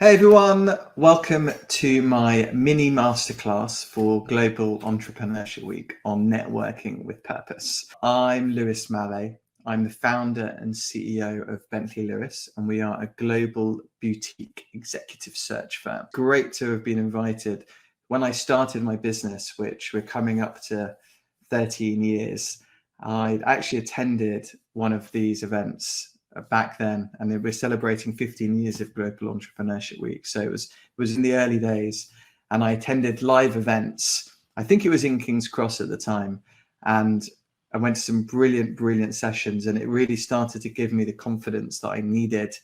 Hey everyone, welcome to my mini masterclass for Global Entrepreneurship Week on networking with purpose. I'm Lewis Maleh. I'm the founder and CEO of Bentley Lewis, and we are a global boutique executive search firm. Great to have been invited. When I started my business, which we're coming up to 13 years, I actually attended one of these events back then, and we're celebrating 15 years of Global Entrepreneurship Week. So it was in the early days, and I attended live events. I think it was in King's Cross at the time, and I went to some brilliant sessions, and it really started to give me the confidence that I needed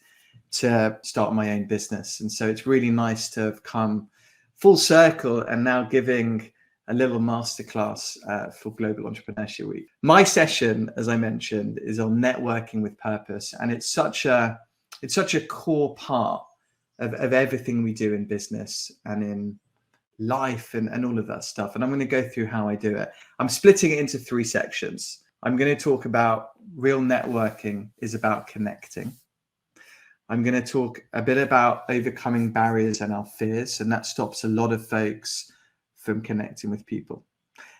to start my own business. And so it's really nice to have come full circle and now giving a little masterclass for Global Entrepreneurship Week. My session, as I mentioned, is on networking with purpose, and it's such a core part of everything we do in business and in life and all of that stuff. And I'm going to go through how I do it. I'm splitting it into 3 sections. I'm going to talk about real networking is about connecting. I'm going to talk a bit about overcoming barriers and our fears, and that stops a lot of folks from connecting with people.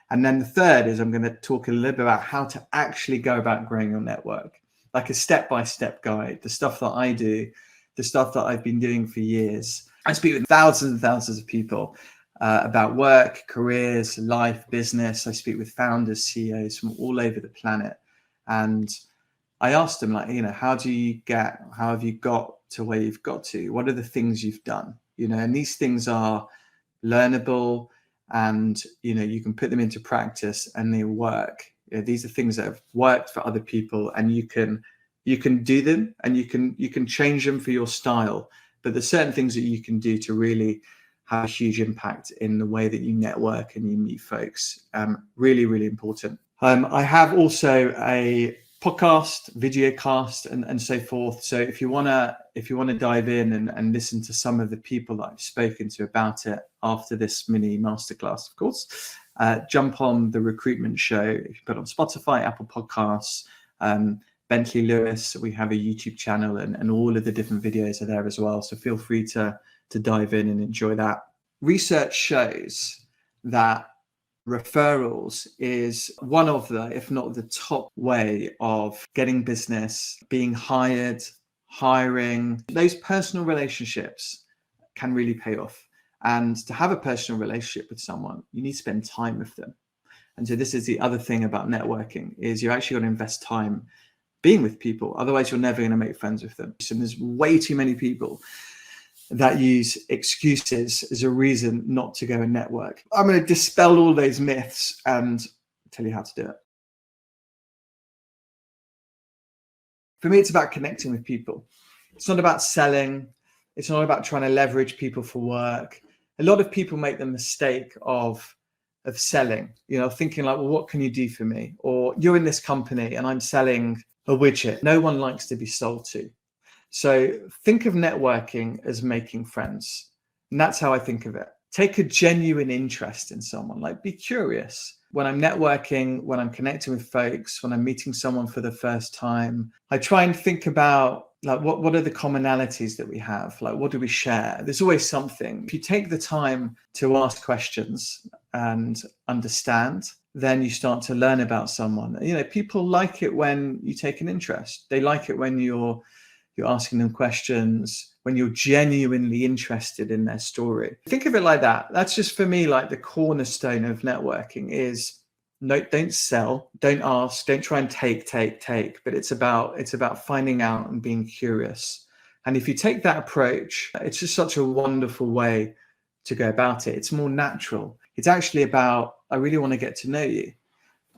And then the third is I'm going to talk a little bit about how to actually go about growing your network, like a step-by-step guide, the stuff that I do, the stuff that I've been doing for years. I speak with thousands and thousands of people about work, careers, life, business. I speak with founders, CEOs from all over the planet. And I asked them, like, how have you got to where you've got to? What are the things you've done? And these things are learnable, and you can put them into practice and they work. These are things that have worked for other people, and you can do them, and you can change them for your style. But there's certain things that you can do to really have a huge impact in the way that you network and you meet folks. Really important. I have also a podcast, video cast, and so forth. So if you want to dive in and listen to some of the people that I've spoken to about it after this mini masterclass, of course, jump on the Recruitment show. If you put on Spotify, Apple Podcasts, Bentley Lewis, we have a YouTube channel, and all of the different videos are there as well. So feel free to dive in and enjoy that. Research shows that referrals is one of the, if not the top way of getting business, being hired, hiring. Those personal relationships can really pay off. And to have a personal relationship with someone, you need to spend time with them. And so this is the other thing about networking, is you're actually going to invest time being with people. Otherwise, you're never going to make friends with them. So there's way too many people that use excuses as a reason not to go and network. I'm going to dispel all those myths and tell you how to do it. For me, it's about connecting with people. It's not about selling. It's not about trying to leverage people for work. A lot of people make the mistake of selling, thinking like, well, what can you do for me? Or you're in this company and I'm selling a widget. No one likes to be sold to. So think of networking as making friends. And that's how I think of it. Take a genuine interest in someone, like be curious. When I'm networking, when I'm connecting with folks, when I'm meeting someone for the first time, I try and think about like what are the commonalities that we have? Like what do we share? There's always something. If you take the time to ask questions and understand, then you start to learn about someone. People like it when you take an interest. They like it when you're asking them questions, when you're genuinely interested in their story. Think of it like that. That's just for me, like the cornerstone of networking is no, don't sell, don't ask, don't try and take, but it's about finding out and being curious. And if you take that approach, it's just such a wonderful way to go about it. It's more natural. It's actually about, I really want to get to know you.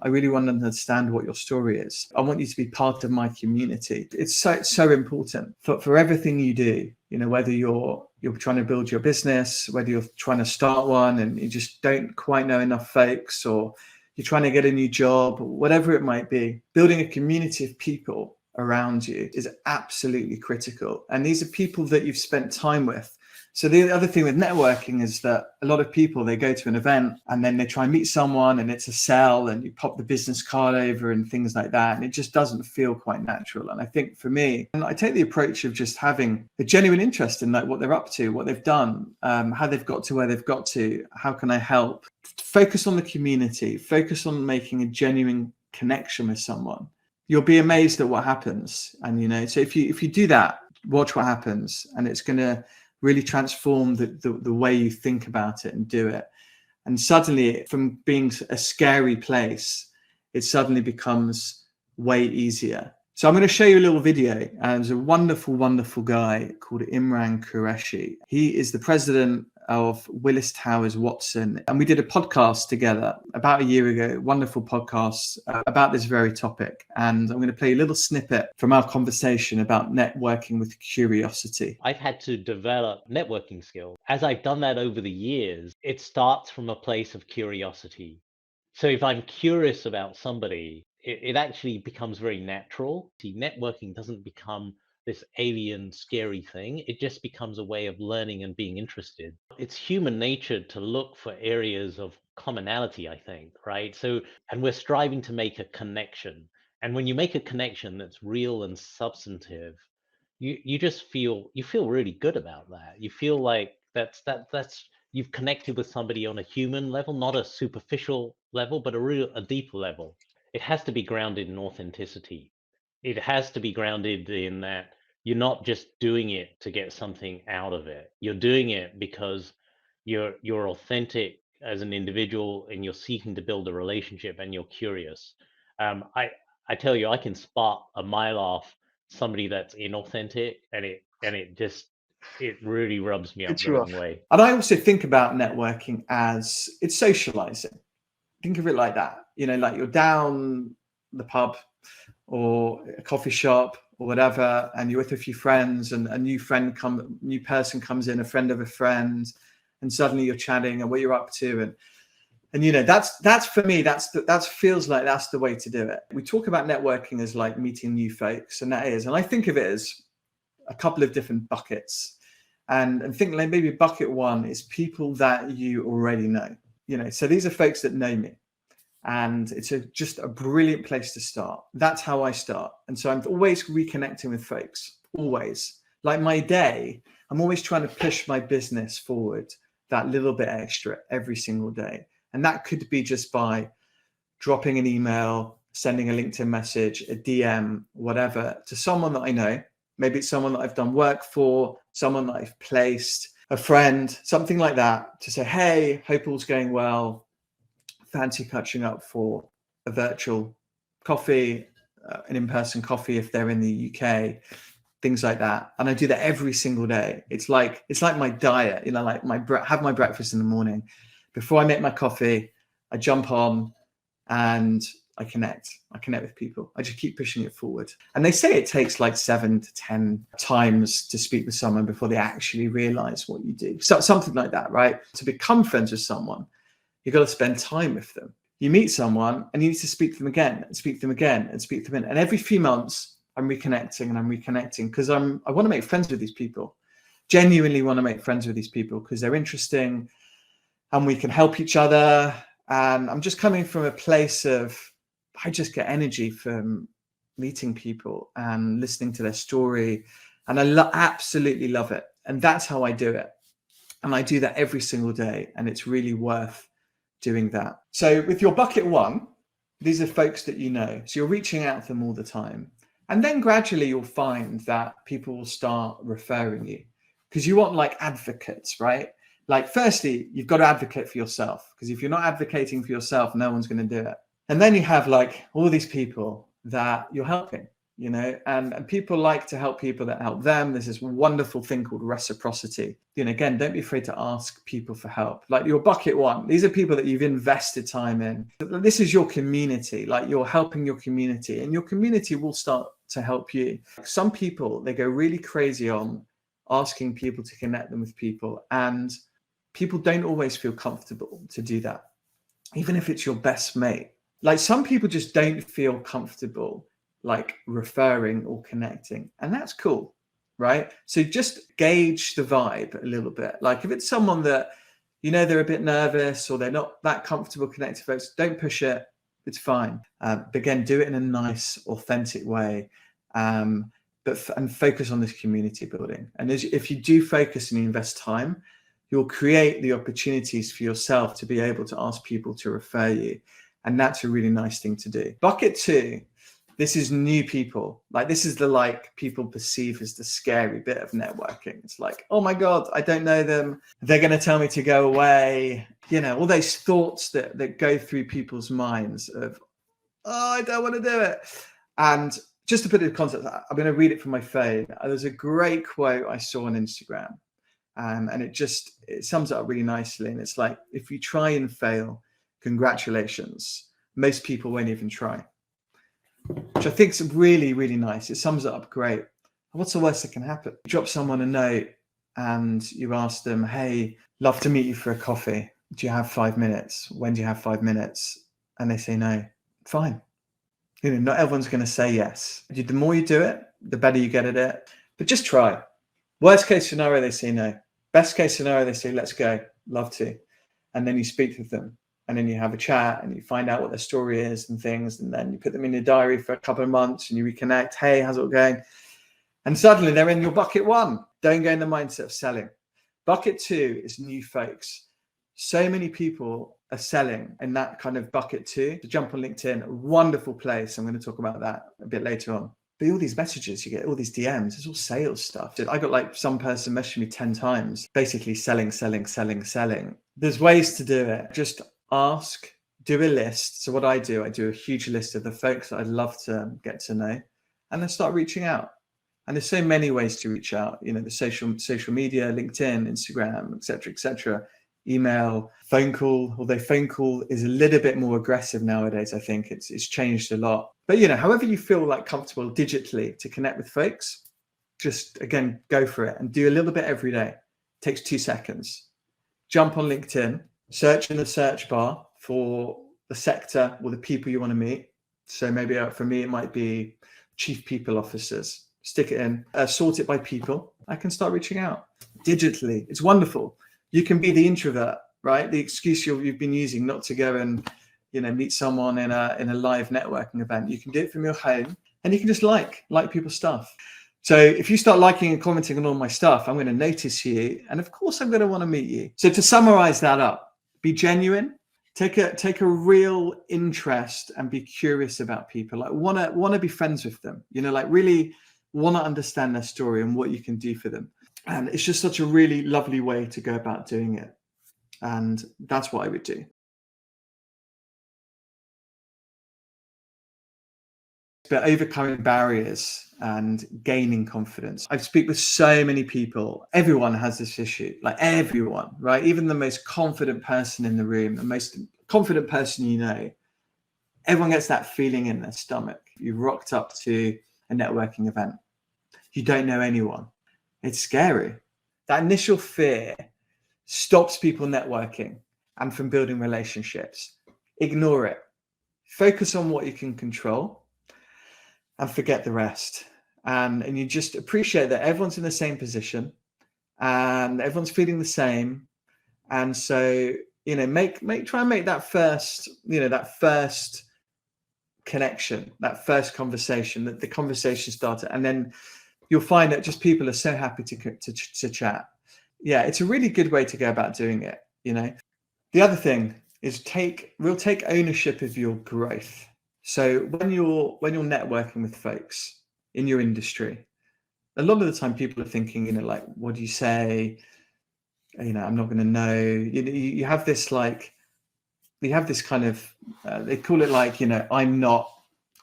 I really want to understand what your story is. I want you to be part of my community. It's so important for everything you do, whether you're trying to build your business, whether you're trying to start one and you just don't quite know enough folks, or you're trying to get a new job, whatever it might be. Building a community of people around you is absolutely critical. And these are people that you've spent time with. So the other thing with networking is that a lot of people, they go to an event and then they try and meet someone and it's a sell and you pop the business card over and things like that. And it just doesn't feel quite natural. And I think for me, and I take the approach of just having a genuine interest in like what they're up to, what they've done, how they've got to where they've got to, how can I help? Focus on the community, focus on making a genuine connection with someone. You'll be amazed at what happens. And, so if you do that, watch what happens, and it's going to really transform the way you think about it and do it. And suddenly, from being a scary place, it suddenly becomes way easier. So I'm going to show you a little video. There's a wonderful, wonderful guy called Imran Qureshi. He is the president of Willis Towers Watson. And we did a podcast together about a year ago, wonderful podcast about this very topic. And I'm going to play a little snippet from our conversation about networking with curiosity. I've had to develop networking skills. As I've done that over the years, it starts from a place of curiosity. So if I'm curious about somebody, it actually becomes very natural. See, networking doesn't become this alien, scary thing. It just becomes a way of learning and being interested. It's human nature to look for areas of commonality, I think, right? So, and we're striving to make a connection. And when you make a connection that's real and substantive, you just feel really good about that. You feel like that's you've connected with somebody on a human level, not a superficial level, but a deeper level. It has to be grounded in authenticity. It has to be grounded in that you're not just doing it to get something out of it. You're doing it because you're authentic as an individual and you're seeking to build a relationship and you're curious. I tell you, I can spot a mile off somebody that's inauthentic, and it really rubs me up the wrong way. And I also think about networking as it's socializing. Think of it like that. Like you're down the pub or a coffee shop or whatever, and you're with a few friends, and a new person comes in, a friend of a friend, and suddenly you're chatting and what you're up to, and that's for me, that feels like that's the way to do it. We talk about networking as like meeting new folks, and that is, and I think of it as a couple of different buckets, and think like maybe bucket one is people that you already know. So these are folks that know me. And it's just a brilliant place to start. That's how I start. And so I'm always reconnecting with folks, always. Like my day, I'm always trying to push my business forward that little bit extra every single day. And that could be just by dropping an email, sending a LinkedIn message, a DM, whatever, to someone that I know. Maybe it's someone that I've done work for, someone that I've placed, a friend, something like that, to say, hey, hope all's going well. Fancy catching up for a virtual coffee, an in-person coffee if they're in the UK, things like that. And I do that every single day. It's like my diet, like have my breakfast in the morning. Before I make my coffee, I jump on and I connect with people. I just keep pushing it forward. And they say it takes like 7 to 10 times to speak with someone before they actually realize what you do. So something like that, right? To become friends with someone, you've got to spend time with them. You meet someone and you need to speak to them again and speak to them again and speak to them again. And every few months I'm reconnecting because I want to make friends with these people. Genuinely want to make friends with these people because they're interesting and we can help each other. And I'm just coming from a place of, I just get energy from meeting people and listening to their story. And I absolutely love it. And that's how I do it. And I do that every single day. And it's really worth doing that. So with your bucket one, these are folks that you know. So you're reaching out to them all the time. And then gradually you'll find that people will start referring you because you want like advocates, right? Like firstly, you've got to advocate for yourself because if you're not advocating for yourself, no one's going to do it. And then you have like all these people that you're helping, and people like to help people that help them. There's this wonderful thing called reciprocity. Again, don't be afraid to ask people for help. Like your bucket one, these are people that you've invested time in. This is your community, like you're helping your community and your community will start to help you. Some people, they go really crazy on asking people to connect them with people, and people don't always feel comfortable to do that, even if it's your best mate. Like some people just don't feel comfortable like referring or connecting, and that's cool. right? So just gauge the vibe a little bit. Like if it's someone that, they're a bit nervous or they're not that comfortable connecting to folks, don't push it. It's fine. But again, do it in a nice, authentic way. And focus on this community building. And if you do focus and you invest time, you'll create the opportunities for yourself to be able to ask people to refer you. And that's a really nice thing to do. Bucket 2, this is new people. Like this is the people perceive as the scary bit of networking. It's like, oh my God, I don't know them. They're going to tell me to go away. All those thoughts that go through people's minds of, oh, I don't want to do it. And just to put it in context, I'm going to read it from my phone. There's a great quote I saw on Instagram. And it sums it up really nicely. And it's like, if you try and fail, congratulations. Most people won't even try. Which I think is really, really nice. It sums it up great. What's the worst that can happen? You drop someone a note and you ask them, hey, love to meet you for a coffee. Do you have 5 minutes? When do you have 5 minutes? And they say no. Fine. Not everyone's going to say yes. The more you do it, the better you get at it. But just try. Worst case scenario, they say no. Best case scenario, they say, let's go. Love to. And then you speak with them. And then you have a chat and you find out what their story is and things. And then you put them in your diary for a couple of months and you reconnect. Hey, how's it all going? And suddenly they're in your bucket 1. Don't go in the mindset of selling. Bucket 2 is new folks. So many people are selling in that kind of bucket 2. To jump on LinkedIn, a wonderful place. I'm going to talk about that a bit later on. But all these messages, you get all these DMs, it's all sales stuff. I got some person messaging me 10 times, basically selling. There's ways to do it. Just ask, do a list. So what I do a huge list of the folks that I'd love to get to know, and then start reaching out. And there's so many ways to reach out, the social media, LinkedIn, Instagram, etc., email, phone call, although phone call is a little bit more aggressive nowadays. I think it's changed a lot. But, however you feel comfortable digitally to connect with folks, just, again, go for it and do a little bit every day. It takes 2 seconds. Jump on LinkedIn, search in the search bar for the sector or the people you want to meet. So maybe for me, it might be chief people officers. Stick it in, sort it by people. I can start reaching out digitally. It's wonderful. You can be the introvert, right? The excuse you've been using not to go and meet someone in a live networking event. You can do it from your home, and you can just like people's stuff. So if you start liking and commenting on all my stuff, I'm going to notice you, and of course I'm going to want to meet you. So to summarize that up, be genuine, take a real interest, and be curious about people. Want to be friends with them. Really want to understand their story and what you can do for them. And it's just such a really lovely way to go about doing it. And that's what I would do. But overcoming barriers and gaining confidence. I speak with so many people. Everyone has this issue, everyone, right? Even the most confident person in the room, the most confident person everyone gets that feeling in their stomach. You've rocked up to a networking event. You don't know anyone. It's scary. That initial fear stops people networking and from building relationships. Ignore it. Focus on what you can control and forget the rest. And you just appreciate that everyone's in the same position and everyone's feeling the same. And so, try and make that first connection, that first conversation, that the conversation started. And then you'll find that just people are so happy to chat. Yeah, it's a really good way to go about doing it. The other thing is take ownership of your growth. So when you're networking with folks in your industry, a lot of the time people are thinking, what do you say? I'm not going to know. You have this kind of, they call it I'm not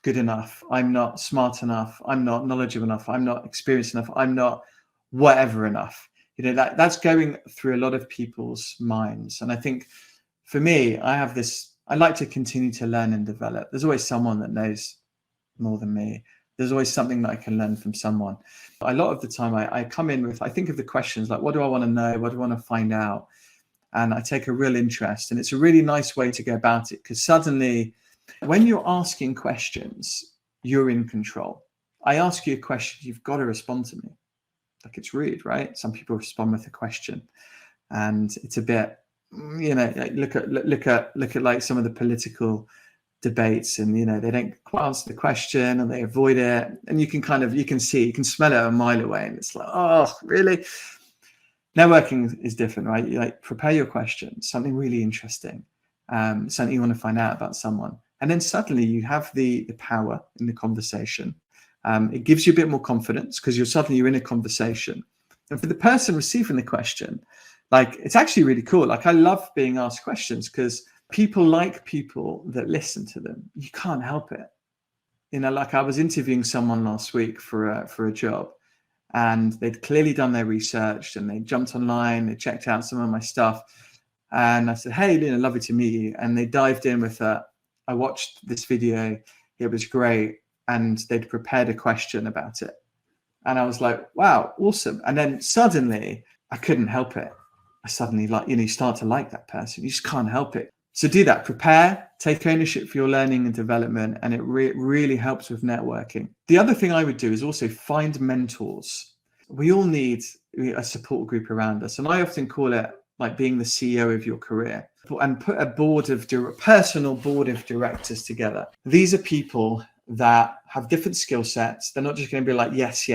good enough. I'm not smart enough. I'm not knowledgeable enough. I'm not experienced enough. I'm not whatever enough. That's going through a lot of people's minds. And I think for me, I like to continue to learn and develop. There's always someone that knows more than me. There's always something that I can learn from someone. A lot of the time I come in with, I think of the questions like, what do I want to know? What do I want to find out? And I take a real interest. And it's a really nice way to go about it, because suddenly when you're asking questions, you're in control. I ask you a question, you've got to respond to me. Like, it's rude, right? Some people respond with a question, and it's a bit, look at like some of the political debates, and they don't quite answer the question, and they avoid it, and you can you can smell it a mile away, and it's like, oh, really? Networking is different, right? You prepare your questions, something really interesting, something you want to find out about someone, and then suddenly you have the power in the conversation. It gives you a bit more confidence because you're in a conversation. And for the person receiving the question, it's actually really cool. I love being asked questions because people like people that listen to them. You can't help it. I was interviewing someone last week for a job, and they'd clearly done their research, and they jumped online, they checked out some of my stuff. And I said, hey, Lena, lovely to meet you. And they dived in with I watched this video. It was great. And they'd prepared a question about it. And I was like, wow, awesome. And then suddenly I couldn't help it. I suddenly you start to like that person. You just can't help it. So do that, prepare, take ownership for your learning and development. And it really helps with networking. The other thing I would do is also find mentors. We all need a support group around us. And I often call it like being the CEO of your career, and put a personal board of directors together. These are people that have different skill sets. They're not just going to be like, yes,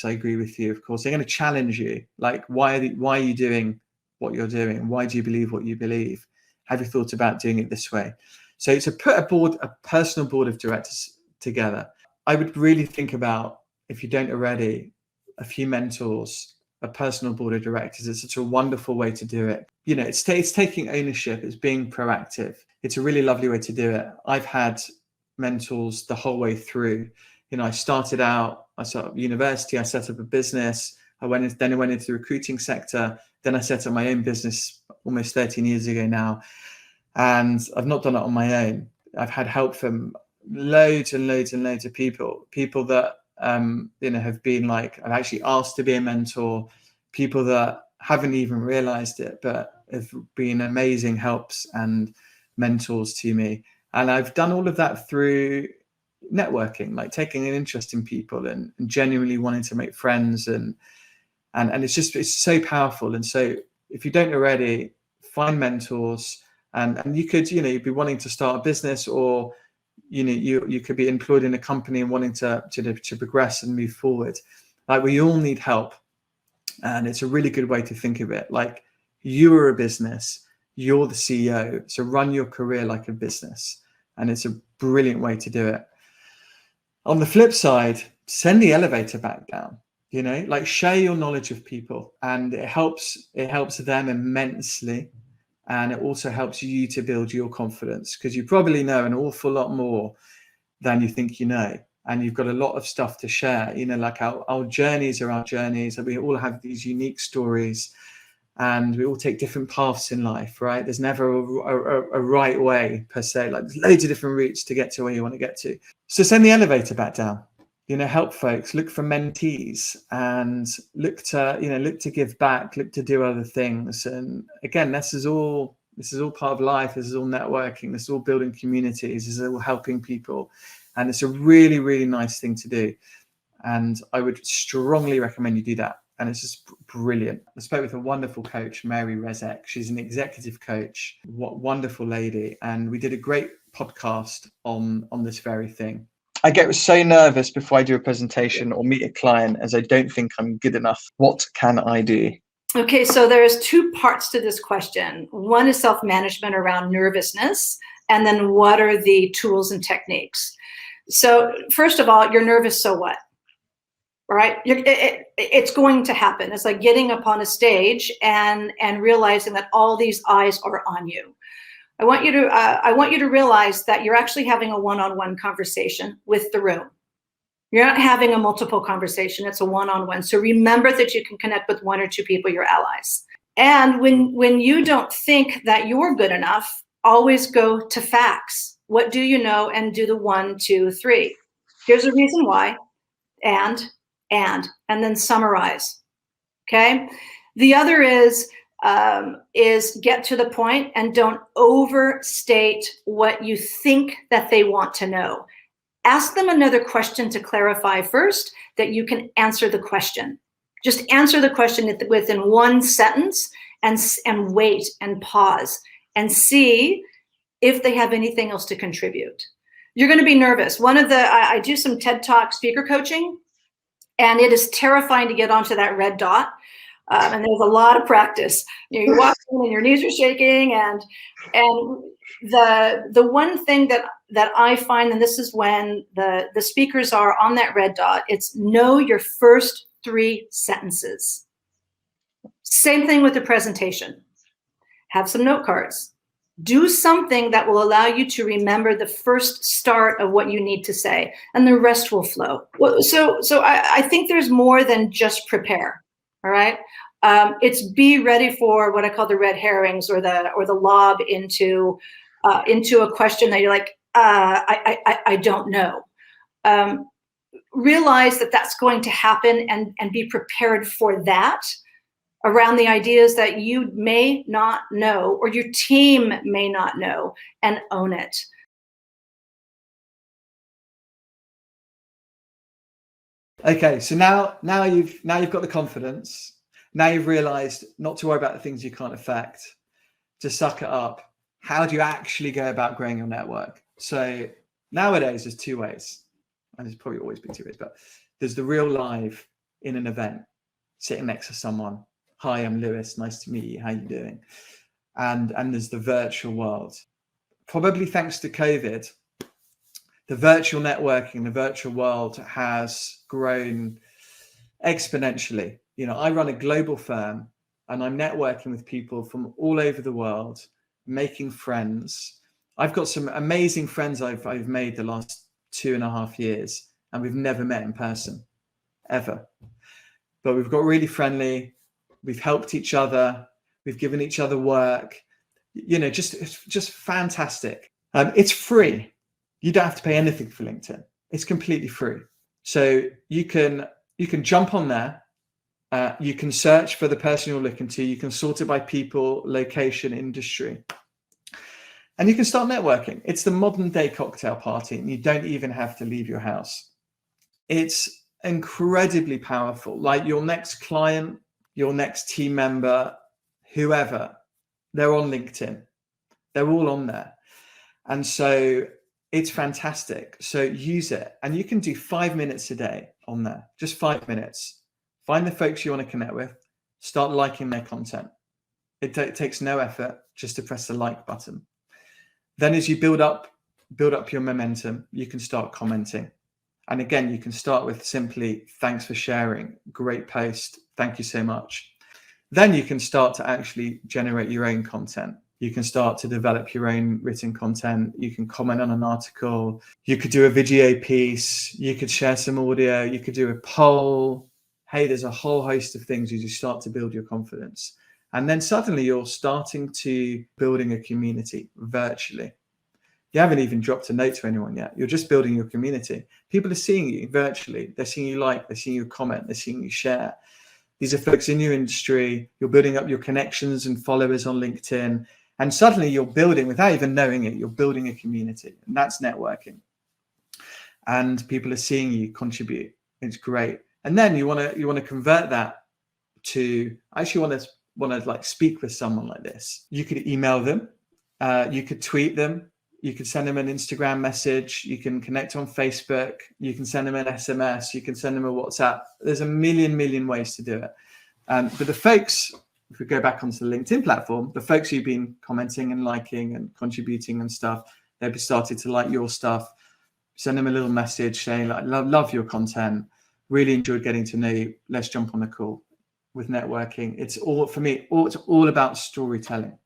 I agree with you. Of course, they're going to challenge you. Like, why are you doing what you're doing? Why do you believe what you believe? Have you thought about doing it this way? So to put a personal board of directors together, I would really think about, if you don't already, a few mentors, a personal board of directors. It's such a wonderful way to do it. It's taking ownership. It's being proactive. It's a really lovely way to do it. I've had mentors the whole way through. I started out, I started university, I set up a business. I went into the recruiting sector. Then I set up my own business almost 13 years ago now. And I've not done it on my own. I've had help from loads and loads and loads of people that, have been I've actually asked to be a mentor, people that haven't even realized it, but have been amazing helps and mentors to me. And I've done all of that through networking, taking an interest in people and genuinely wanting to make friends. And it's so powerful. And so if you don't already, find mentors, and you could, be wanting to start a business, or, you could be employed in a company and wanting to progress and move forward. We all need help. And it's a really good way to think of it. You are a business, you're the CEO. So run your career like a business. And it's a brilliant way to do it. On the flip side, send the elevator back down, share your knowledge of people, and it helps them immensely. And it also helps you to build your confidence, because you probably know an awful lot more than you think you know. And you've got a lot of stuff to share, our journeys are our journeys. And we all have these unique stories, and we all take different paths in life, right? There's never a right way per se. There's loads of different routes to get to where you want to get to. So send the elevator back down. Help folks, look for mentees, and look to give back, look to do other things. And again, this is all part of life. This is all networking. This is all building communities. This is all helping people. And it's a really, really nice thing to do. And I would strongly recommend you do that. And it's just brilliant. I spoke with a wonderful coach, Mary Rezek. She's an executive coach. What wonderful lady. And we did a great podcast on this very thing. I get so nervous before I do a presentation or meet a client, as I don't think I'm good enough. What can I do? Okay, so there's two parts to this question. One is self-management around nervousness, and then what are the tools and techniques? So first of all, you're nervous, so what? Right? It's going to happen. It's like getting up on a stage and realizing that all these eyes are on you. I want you to realize that you're actually having a one-on-one conversation with the room. You're not having a multiple conversation. It's a one-on-one. So remember that you can connect with one or two people, your allies. And when you don't think that you're good enough, always go to facts. What do you know? And do the 1, 2, 3. Here's a reason why. And then summarize. Okay. The other is get to the point and don't overstate what you think that they want to know. Ask them another question to clarify first, that you can answer the question. Just answer the question within one sentence and wait and pause and see if they have anything else to contribute. You're going to be nervous. I do some TED Talk speaker coaching, and it is terrifying to get onto that red dot. And there's a lot of practice. You walk in and your knees are shaking, and the one thing that I find, and this is when the speakers are on that red dot, it's know your first 3 sentences. Same thing with the presentation. Have some note cards. Do something that will allow you to remember the first start of what you need to say, and the rest will flow. So I think there's more than just prepare. All right. It's be ready for what I call the red herrings, or the lob into a question that you're like, I don't know. Realize that that's going to happen, and be prepared for that around the ideas that you may not know or your team may not know, and own it. Okay, so now you've got the confidence. Now you've realized not to worry about the things you can't affect, to suck it up. How do you actually go about growing your network? So nowadays there's 2 ways, and there's probably always been 2 ways, but there's the real live in an event, sitting next to someone. Hi, I'm Lewis. Nice to meet you. How you doing? And there's the virtual world. Probably thanks to COVID, the virtual networking, the virtual world has grown exponentially. You know, I run a global firm, and I'm networking with people from all over the world, making friends. I've got some amazing friends I've made the last 2.5 years, and we've never met in person, ever. But we've got really friendly. We've helped each other. We've given each other work. You know, just fantastic. It's free. You don't have to pay anything for LinkedIn. It's completely free. So you can jump on there. You can search for the person you're looking to. You can sort it by people, location, industry. And you can start networking. It's the modern day cocktail party, and you don't even have to leave your house. It's incredibly powerful. Like your next client, your next team member, whoever, they're on LinkedIn. They're all on there. And so it's fantastic. So use it. And you can do 5 minutes a day on there, just 5 minutes. Find the folks you want to connect with, start liking their content. It takes no effort just to press the like button. Then as you build up your momentum, you can start commenting. And again, you can start with simply, thanks for sharing, great post, thank you so much. Then you can start to actually generate your own content. You can start to develop your own written content. You can comment on an article. You could do a video piece. You could share some audio. You could do a poll. Hey, there's a whole host of things as you start to build your confidence. And then suddenly you're starting to building a community virtually. You haven't even dropped a note to anyone yet. You're just building your community. People are seeing you virtually. They're seeing you like, they're seeing you comment, they're seeing you share. These are folks in your industry. You're building up your connections and followers on LinkedIn. And suddenly you're building, without even knowing it, you're building a community. And that's networking. And people are seeing you contribute. It's great. And then you want to convert that to, I actually want to like speak with someone like this. You could email them. You could tweet them. You can send them an Instagram message. You can connect on Facebook. You can send them an SMS. You can send them a WhatsApp. There's a million ways to do it. But the folks, if we go back onto the LinkedIn platform, the folks who've been commenting and liking and contributing and stuff, they've started to like your stuff. Send them a little message saying, like, love your content. Really enjoyed getting to know you. Let's jump on a call. With networking, it's all, for me, it's all about storytelling.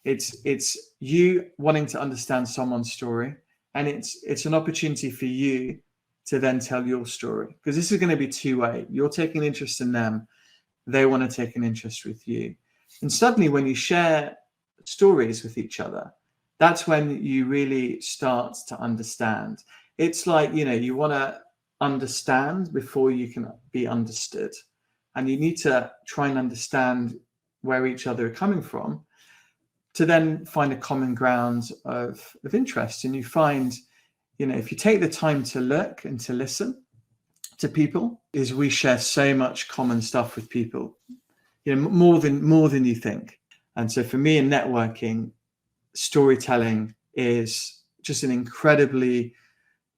It's you wanting to understand someone's story, and it's an opportunity for you to then tell your story, because this is going to be two-way. You're taking interest in them, they want to take an interest with you, and suddenly when you share stories with each other, that's when you really start to understand. It's like, you know, you want to understand before you can be understood, and you need to try and understand where each other are coming from to then find a common ground of interest. And you find, you know, if you take the time to look and to listen to people is we share so much common stuff with people, more than you think. And so for me in networking, storytelling is just an incredibly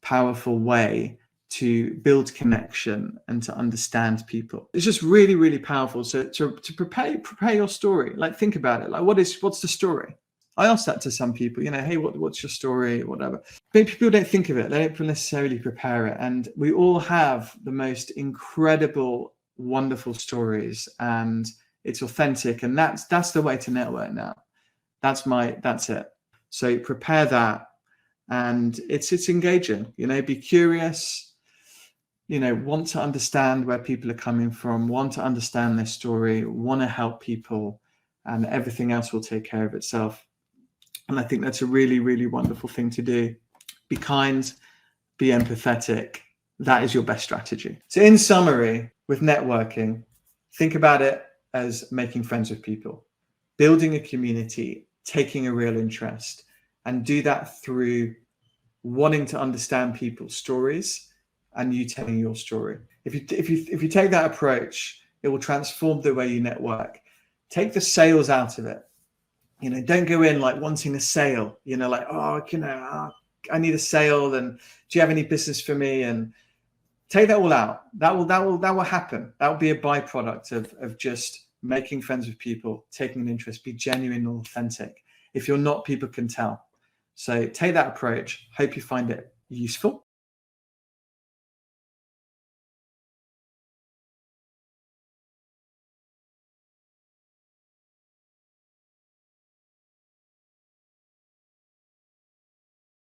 powerful way to build connection and to understand people. It's just really, really powerful. So to prepare your story, like think about it. Like what's the story? I asked that to some people, hey, what's your story, whatever. But people don't think of it. They don't necessarily prepare it. And we all have the most incredible, wonderful stories, and it's authentic. And that's the way to network now. That's it. So prepare that. And it's engaging, be curious, want to understand where people are coming from, want to understand their story, want to help people, and everything else will take care of itself. And I think that's a really, really wonderful thing to do. Be kind, be empathetic. That is your best strategy. So in summary, with networking, think about it as making friends with people, building a community, taking a real interest, and do that through wanting to understand people's stories and you telling your story. If you take that approach, it will transform the way you network. Take the sales out of it. Don't go in like wanting a sale. I need a sale, and do you have any business for me? And take that all out. That will happen. That will be a byproduct of just making friends with people, taking an interest. Be genuine and authentic. If you're not, people can tell. So take that approach. Hope you find it useful.